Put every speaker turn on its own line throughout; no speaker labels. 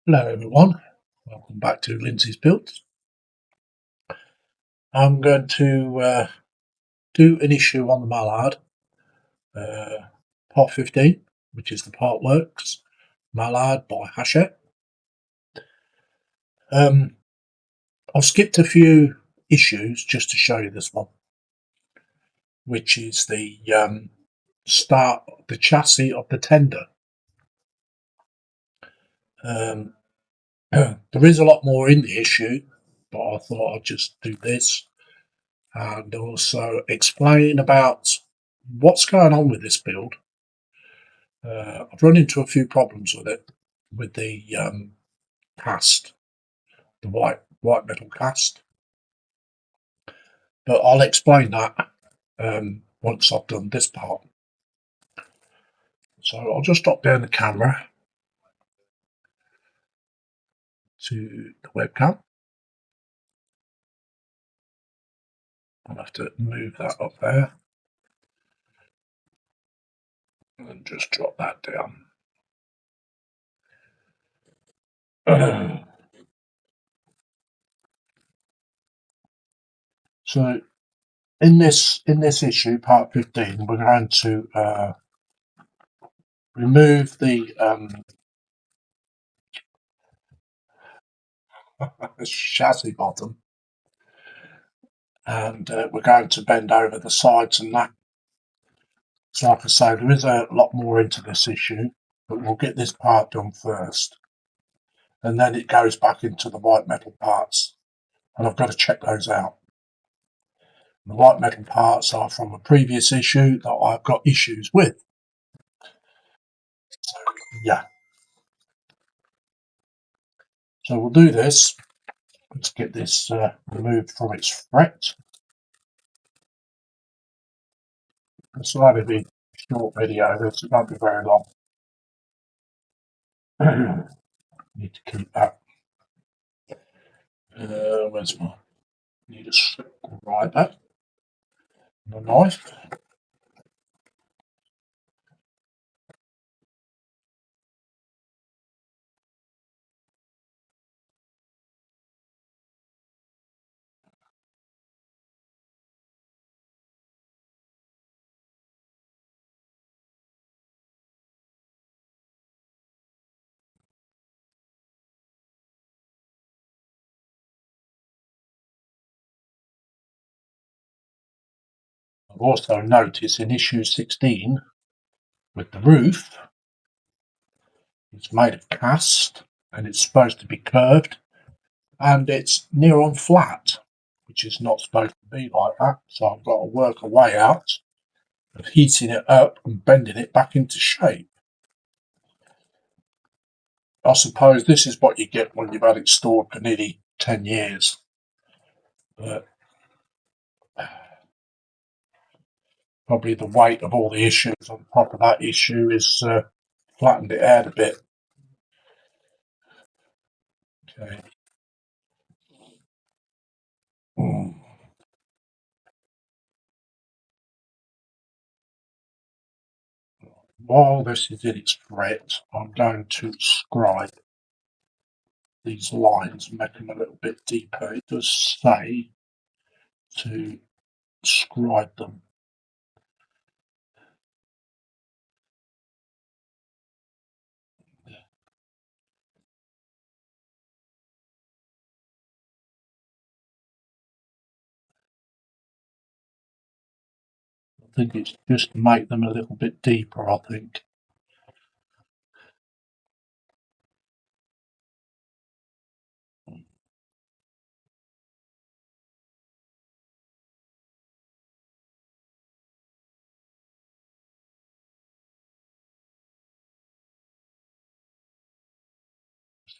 Hello everyone, welcome back to Lindsay's Builds. I'm going to do an issue on the Mallard, part 15, which is the part works, Mallard by Hachette. I've skipped a few issues just to show you this one, which is the start, the chassis of the tender. There is a lot more in the issue, but I thought I'd just do this and also explain about what's going on with this build. I've run into a few problems with it, with the cast, the white metal cast, but I'll explain that once I've done this part. So I'll just drop down the camera to the webcam. I'll have to move that up there and just drop that down. So in this issue, part 15, we're going to remove the chassis bottom, and we're going to bend over the sides and that. So like I say, there is a lot more into this issue, but we'll get this part done first, and then it goes back into the white metal parts, and I've got to check those out. The white metal parts are from a previous issue that I've got issues with. So yeah, so we'll do this. Let's get this removed from its fret. This will only be a short video, this won't be very long. Need to keep that. Where's my, need a screwdriver and a knife. I've also noticed in issue 16 with the roof, it's made of cast and it's supposed to be curved, and it's near on flat, which is not supposed to be like that. So I've got to work a way out of heating it up and bending it back into shape. I suppose this is what you get when you've had it stored for nearly 10 years. But probably the weight of all the issues on top of that issue is flattened it out a bit. Okay. While this is in its fret, I'm going to scribe these lines, make them a little bit deeper. It does say to scribe them. I think it's just to make them a little bit deeper, I think.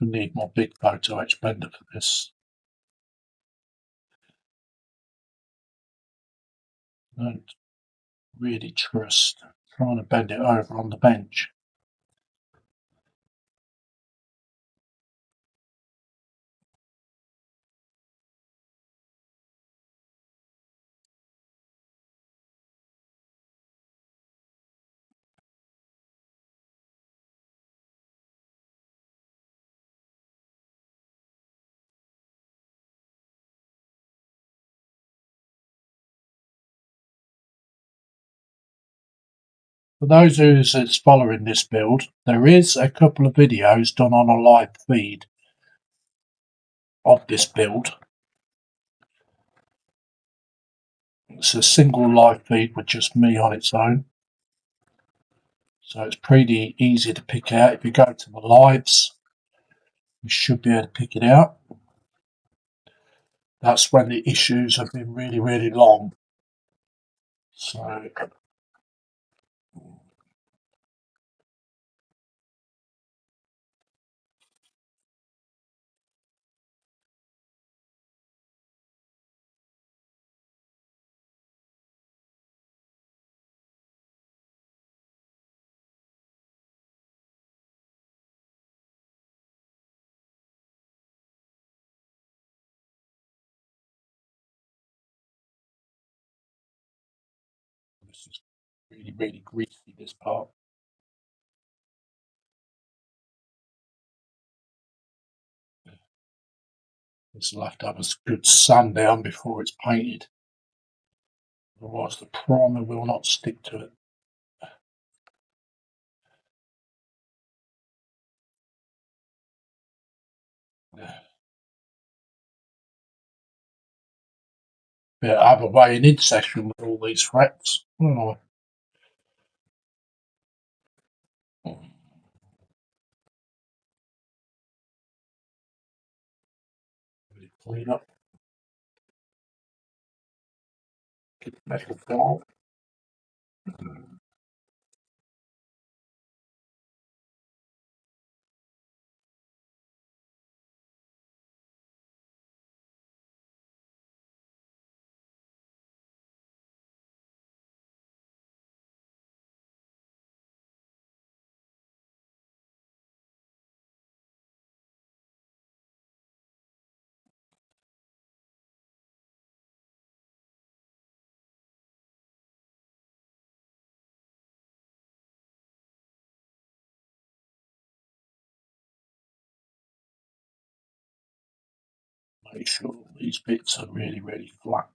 I need my big photo etch blender for this. I don't really trust trying to bend it over on the bench. For those that's following this build, there is a couple of videos done on a live feed of this build. It's a single live feed with just me on its own. So it's pretty easy to pick out. If you go to the lives, you should be able to pick it out. That's when the issues have been really, really long. So this is really, really greasy, this part. This will have to have a good sand down before it's painted. Otherwise the primer will not stick to it. But I have a weighing in session with all these frets. Oh, clean up. Get the metal file. Make sure these bits are really, really flat.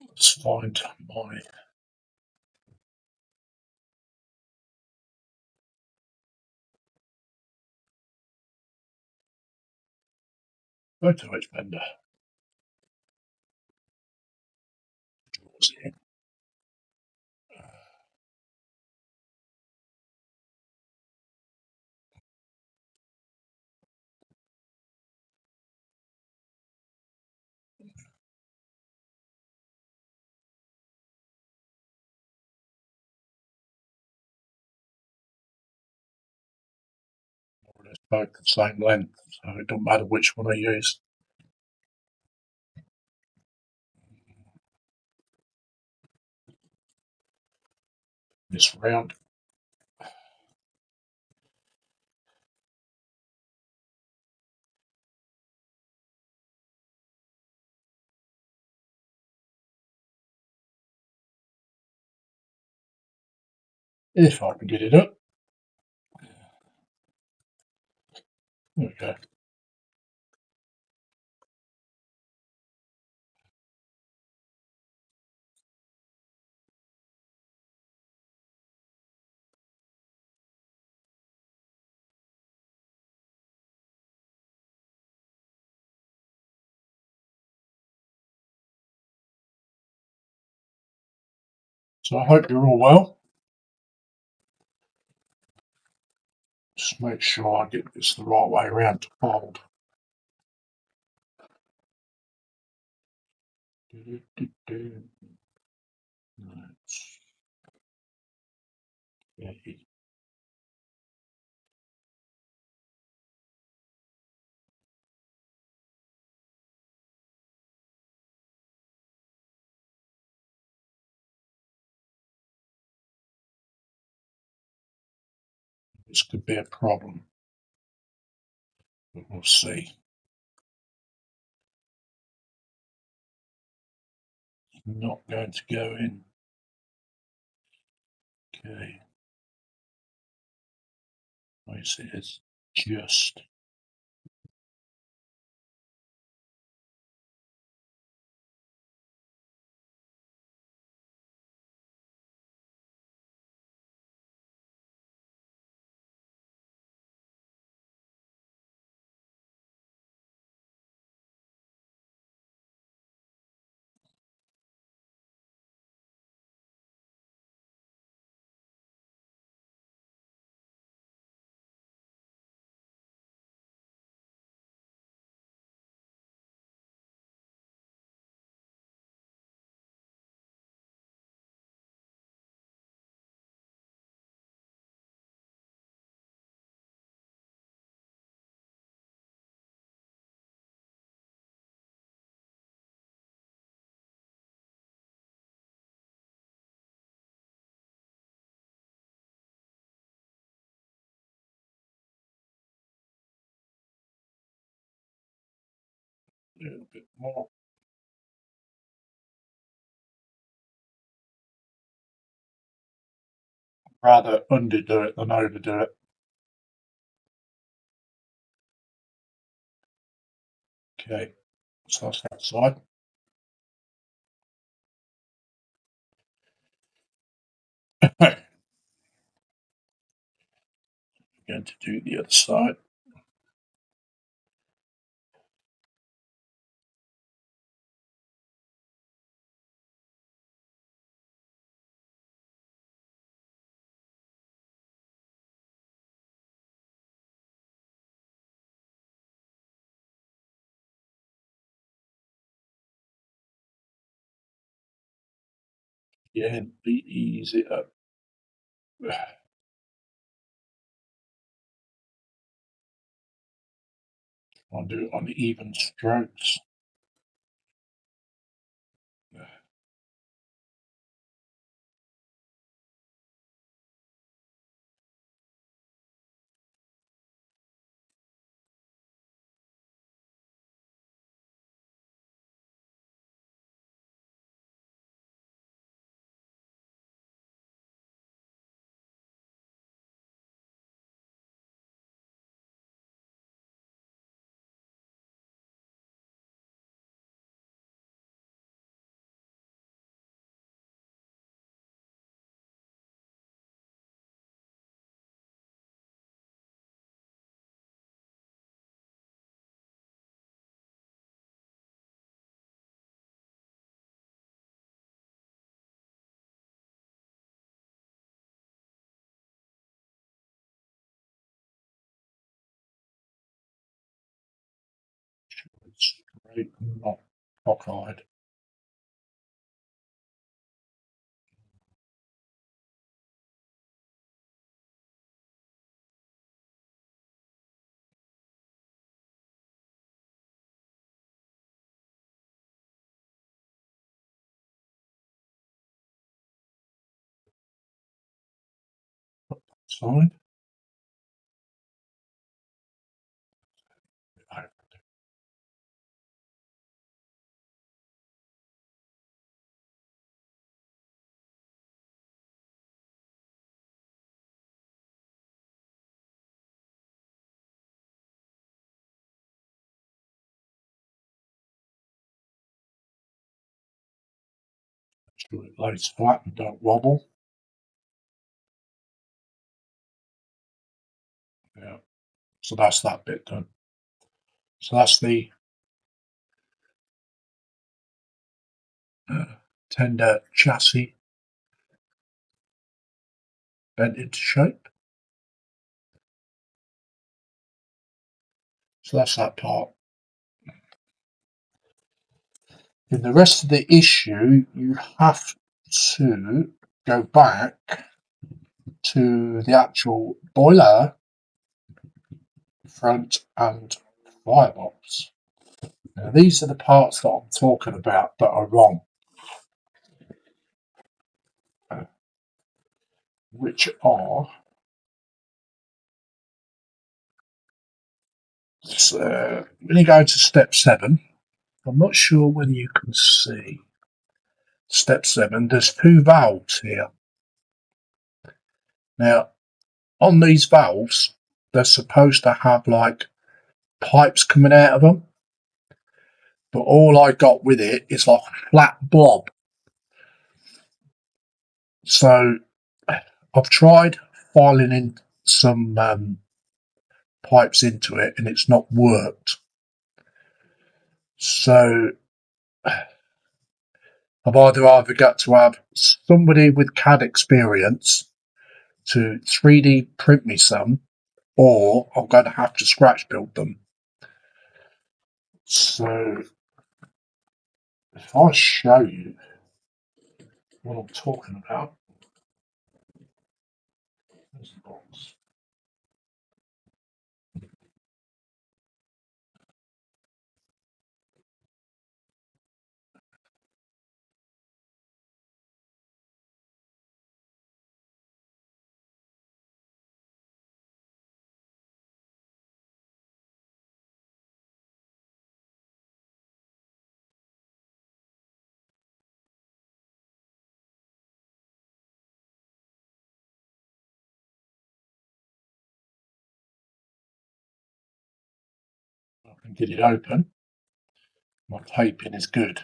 Let's find my photo expander. They're both the same length, so it don't matter which one I use. This round. If I can get it up. There we go. So I hope you're all well. Just make sure I get this the right way around to fold. This could be a problem, but we'll see. Not going to go in. Okay. I see it's just. A little bit more. Rather underdo it than overdo it. Okay, so that's that side. I'm going to do the other side. Yeah, be easy up. I'll do it on even strokes. It's straight and not cockeyed. Side. Sure it lays flat and don't wobble. Yeah, so that's that bit done. So that's the tender chassis bent into shape. So that's that part. In the rest of the issue, you have to go back to the actual boiler, front and firebox. Now these are the parts that I'm talking about that are wrong, which are when you go to step 7, I'm not sure whether you can see step 7, there's 2 valves here. Now on these valves they're supposed to have like pipes coming out of them, but all I got with it is like a flat blob. So I've tried filing in some pipes into it and it's not worked. So I've either got to have somebody with CAD experience to 3D print me some, or I'm going to have to scratch build them. So if I show you what I'm talking about, there's the box. I can get it open. My taping is good.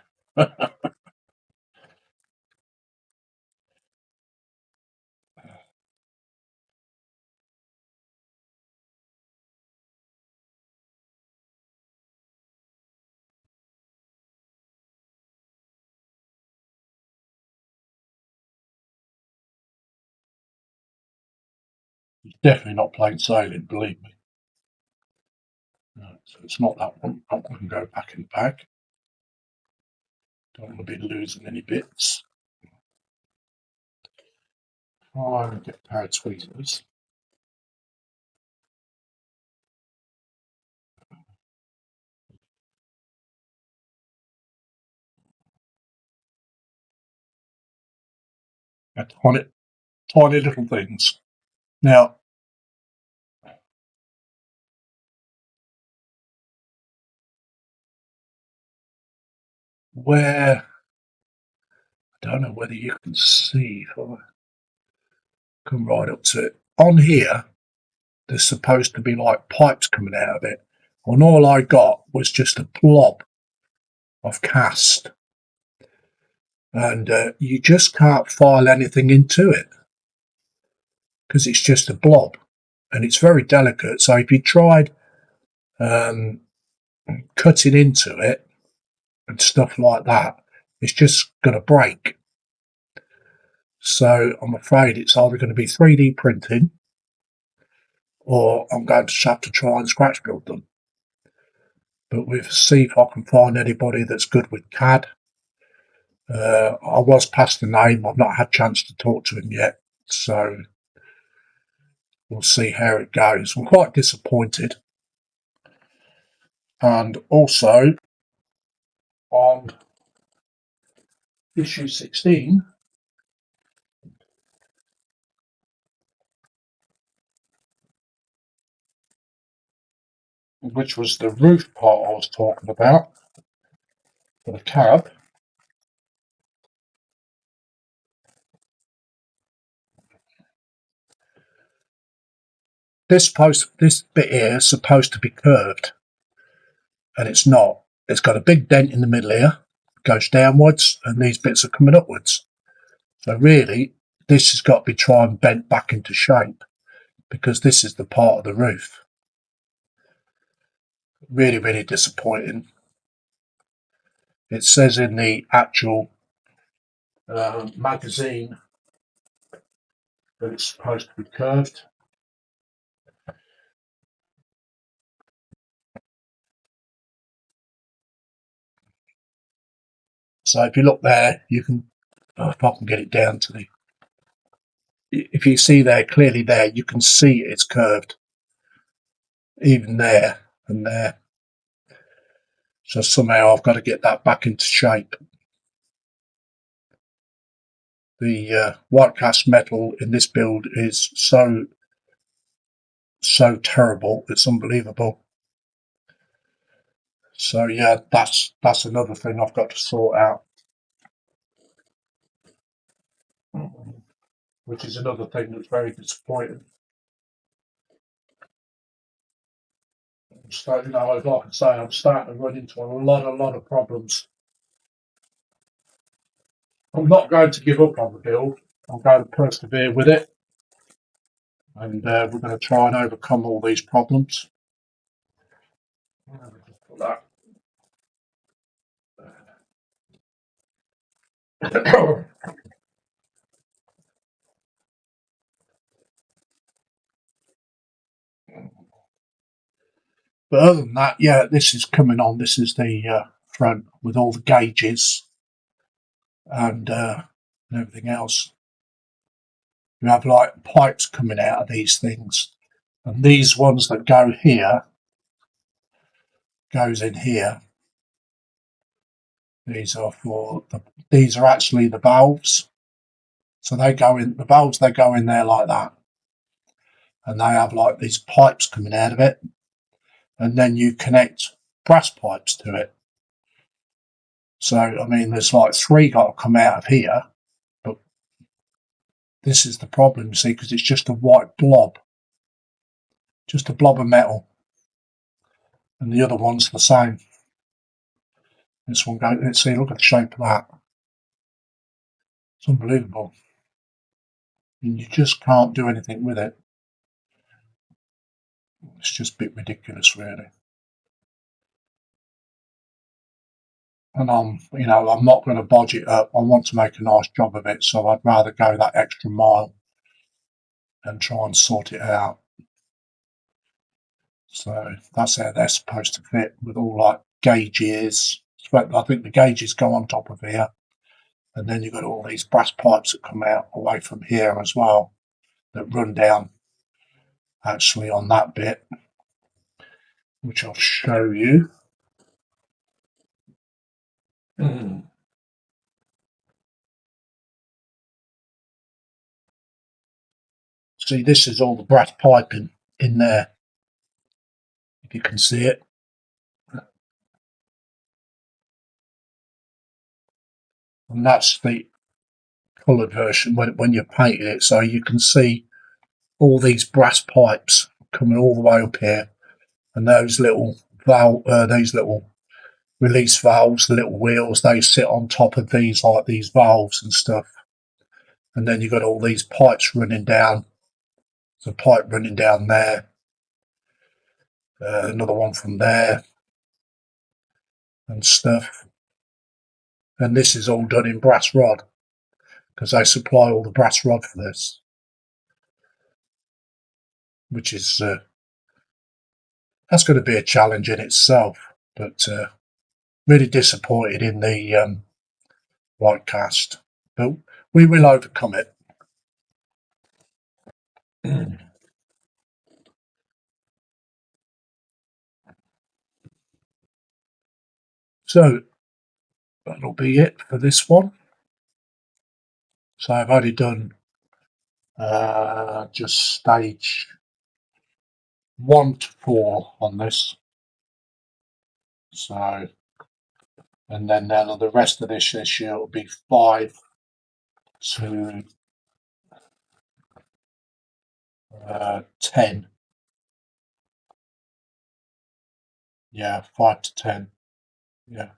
It's definitely not plain sailing, believe me. No, so it's not that one. That one can go back in the bag. Don't want to be losing any bits. Try and get a pair of tweezers. Tiny, tiny little things. Now, where I don't know whether you can see if I come right up to it. On here, there's supposed to be like pipes coming out of it. And all I got was just a blob of cast. And you just can't file anything into it because it's just a blob. And it's very delicate. So if you tried cutting into it and stuff like that, it's just going to break. So I'm afraid it's either going to be 3D printing or I'm going to have to try and scratch build them. But we'll see if I can find anybody that's good with CAD. I was past the name. I've not had a chance to talk to him yet. So we'll see how it goes. I'm quite disappointed. And also on issue 16, which was the roof part I was talking about for the cab, this bit here is supposed to be curved, and it's not. It's got a big dent in the middle here, goes downwards, and these bits are coming upwards. So really, this has got to be tried and bent back into shape because this is the part of the roof. Really, really disappointing. It says in the actual magazine but it's supposed to be curved. So if you look there, you can, if I can get it down to the, if you see there, clearly there, you can see it's curved, even there and there. So somehow I've got to get that back into shape. The white cast metal in this build is so terrible, it's unbelievable. So yeah, that's another thing I've got to sort out, which is another thing that's very disappointing. So, you know, as I can say, I'm starting to run into a lot of problems. I'm not going to give up on the build. I'm going to persevere with it, and we're going to try and overcome all these problems. But other than that, yeah, this is coming on. This is the front with all the gauges and everything else. You have like pipes coming out of these things, and these ones that go here goes in here. These are for the, these are actually the valves. So they go in the valves. They go in there like that, and they have like these pipes coming out of it, and then you connect brass pipes to it. So I mean, there's like three got to come out of here, but this is the problem, you see, because it's just a white blob, just a blob of metal, and the other one's the same. This one goes. Let's see. Look at the shape of that. It's unbelievable. And you just can't do anything with it. It's just a bit ridiculous, really. And I'm not going to bodge it up. I want to make a nice job of it, so I'd rather go that extra mile and try and sort it out. So that's how they're supposed to fit, with all like gauges. I think the gauges go on top of here, and then you've got all these brass pipes that come out away from here as well, that run down actually on that bit, which I'll show you. See, this is all the brass piping in there, if you can see it. And that's the coloured version when you're painting it. So you can see all these brass pipes coming all the way up here, and those little these little release valves, the little wheels, they sit on top of these like these valves and stuff. And then you've got all these pipes running down. There's a pipe running down there, another one from there, and stuff. And this is all done in brass rod, because they supply all the brass rod for this, which is that's going to be a challenge in itself. But really disappointed in the white cast, but we will overcome it. So that'll be it for this one. So I've only done just stage 1 to 4 on this. So, and then the rest of this year will be 5 to 10. Yeah, 5 to 10. Yeah.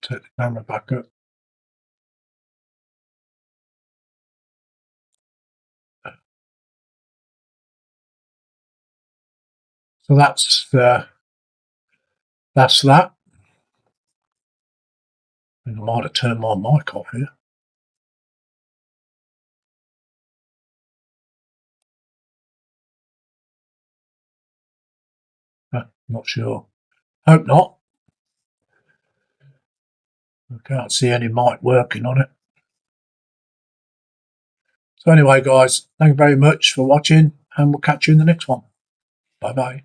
Take the camera back up. So that's That's that. I think I might have turned my mic off here. Not sure. Hope not. I can't see any mic working on it. So anyway, guys, thank you very much for watching, and we'll catch you in the next one. Bye bye.